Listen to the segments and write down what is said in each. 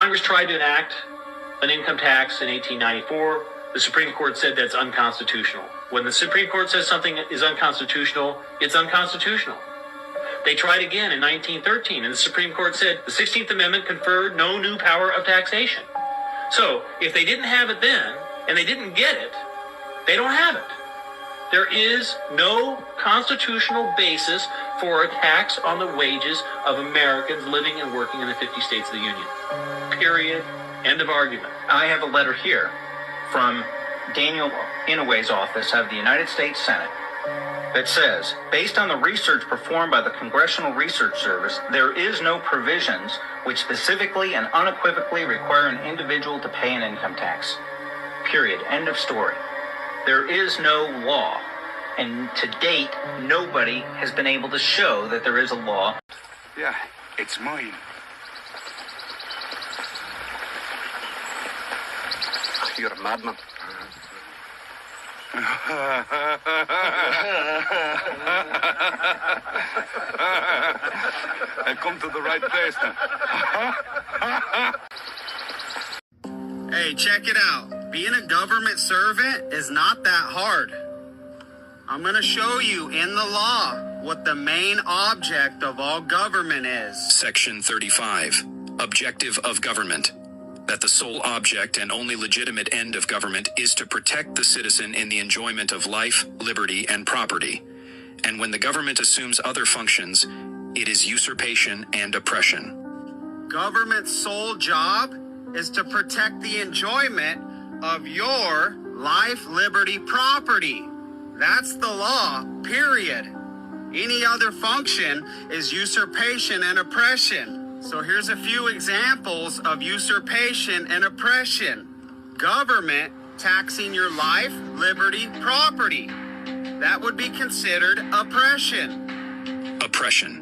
Congress tried to enact an income tax in 1894. The Supreme Court said that's unconstitutional. When the Supreme Court says something is unconstitutional, it's unconstitutional. They tried again in 1913, and the Supreme Court said the 16th Amendment conferred no new power of taxation. So, if they didn't have it then, and they didn't get it, they don't have it. There is no constitutional basis for a tax on the wages of Americans living and working in the 50 states of the Union. Period. End of argument. I have a letter here from Daniel Inouye's office of the United States Senate that says, based on the research performed by the Congressional Research Service, there is no provisions which specifically and unequivocally require an individual to pay an income tax. Period. End of story. There is no law, and to date, nobody has been able to show that there is a law. Yeah, it's mine. You're a madman. I come to the right place then. Hey, check it out. Being a government servant is not that hard. I'm going to show you in the law what the main object of all government is. Section 35. Objective of government. That the sole object and only legitimate end of government is to protect the citizen in the enjoyment of life, liberty, and property. And when the government assumes other functions, it is usurpation and oppression. Government's sole job is to protect the enjoyment of your life, liberty, property. That's the law, period. Any other function is usurpation and oppression. So here's a few examples of usurpation and oppression. Government taxing your life, liberty, property. That would be considered oppression. Oppression.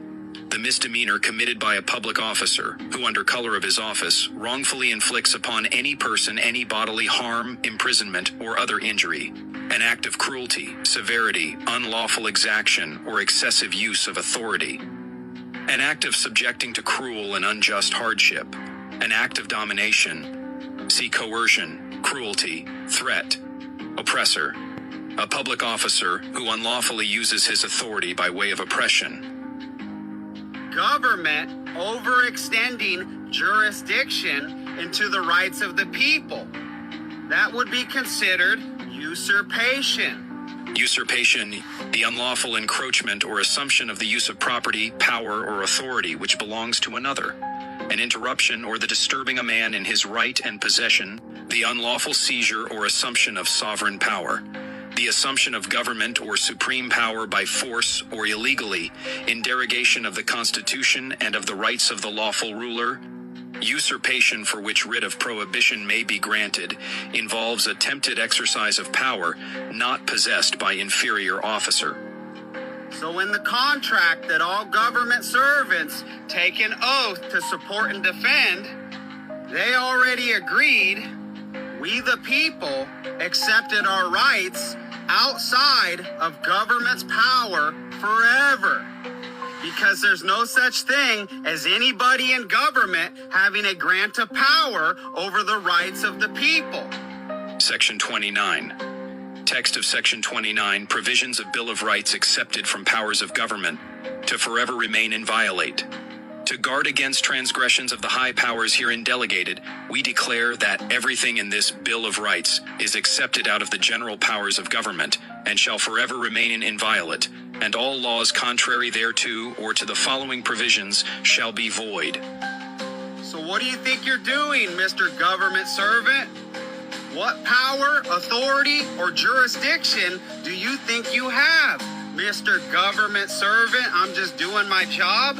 The misdemeanor committed by a public officer who, under color of his office, wrongfully inflicts upon any person any bodily harm, imprisonment, or other injury. An act of cruelty, severity, unlawful exaction, or excessive use of authority. An act of subjecting to cruel and unjust hardship. An act of domination. See coercion, cruelty, threat. Oppressor. A public officer who unlawfully uses his authority by way of oppression. Government overextending jurisdiction into the rights of the people. That would be considered usurpation. Usurpation, the unlawful encroachment or assumption of the use of property, power, or authority which belongs to another. An interruption or the disturbing a man in his right and possession, the unlawful seizure or assumption of sovereign power. The assumption of government or supreme power by force or illegally, in derogation of the Constitution and of the rights of the lawful ruler. Usurpation for which writ of prohibition may be granted involves attempted exercise of power not possessed by inferior officer. So in the contract that all government servants take an oath to support and defend, they already agreed, we the people accepted our rights outside of government's power forever. Because there's no such thing as anybody in government having a grant of power over the rights of the people. Section 29. Text of Section 29, provisions of Bill of Rights accepted from powers of government to forever remain inviolate. To guard against transgressions of the high powers herein delegated, we declare that everything in this Bill of Rights is accepted out of the general powers of government and shall forever remain inviolate, and all laws contrary thereto or to the following provisions shall be void. So what do you think you're doing, Mr. Government Servant? What power, authority, or jurisdiction do you think you have, Mr. Government Servant? I'm just doing my job?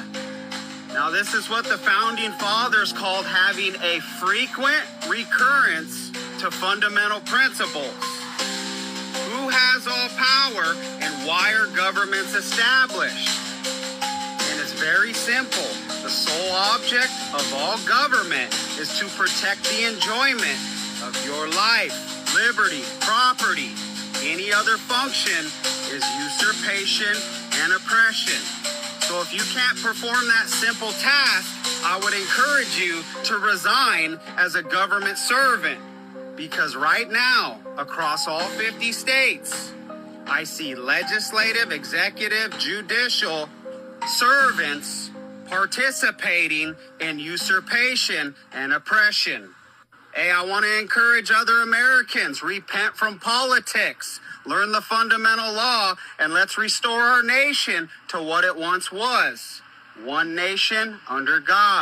Now, this is what the Founding Fathers called having a frequent recurrence to fundamental principles. Who has all power and why are governments established? And it's very simple. The sole object of all government is to protect the enjoyment of your life, liberty, property. Any other function is usurpation and oppression. So if you can't perform that simple task, I would encourage you to resign as a government servant, because right now, across all 50 states, I see legislative, executive, judicial servants participating in usurpation and oppression. Hey, I want to encourage other Americans, repent from politics, learn the fundamental law, and let's restore our nation to what it once was. One nation under God.